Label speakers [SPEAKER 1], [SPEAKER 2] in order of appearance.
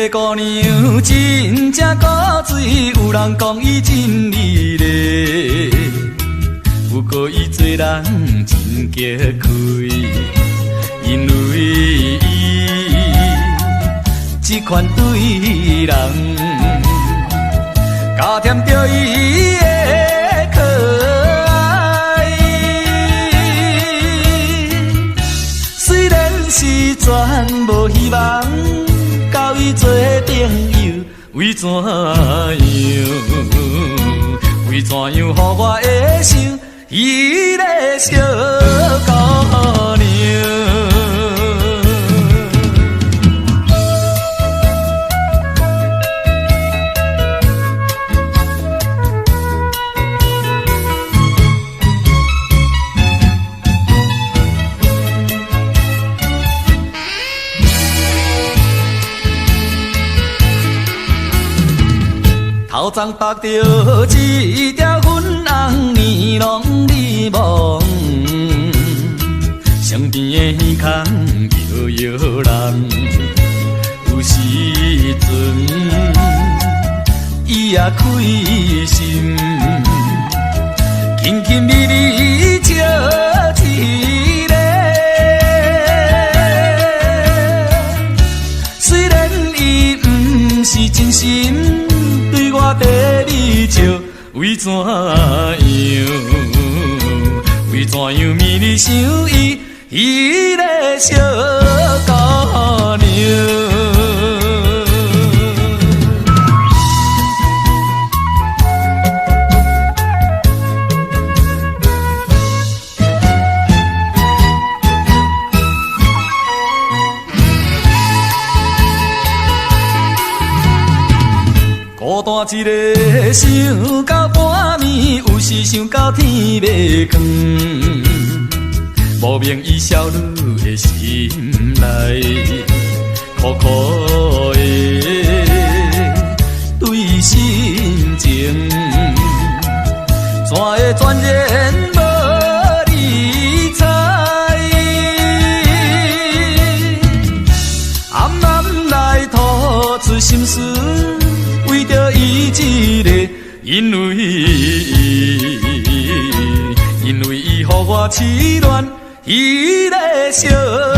[SPEAKER 1] 个姑娘真正古水，有人讲伊真美丽，不过伊做人真激开，因为伊这款对人，加添着伊的可爱。虽然是全无希望。甲伊做朋友，为怎样？为怎样？予我会想伊个小姑娘。头鬃绑着一条粉红尼龙织梦，身边的耳孔摇摇人，有时阵伊也开心，轻轻蜜蜜笑一个。虽然伊不是真心。我跟你笑，为怎样？为怎样迷你想伊个小姑娘？孤单一个想到半暝，有时想到天要光，无明伊少女的心内，苦苦的对心情，怎会全然无理睬？暗暗来吐出心事。为着伊一个，因为伊予我痴恋伊个小。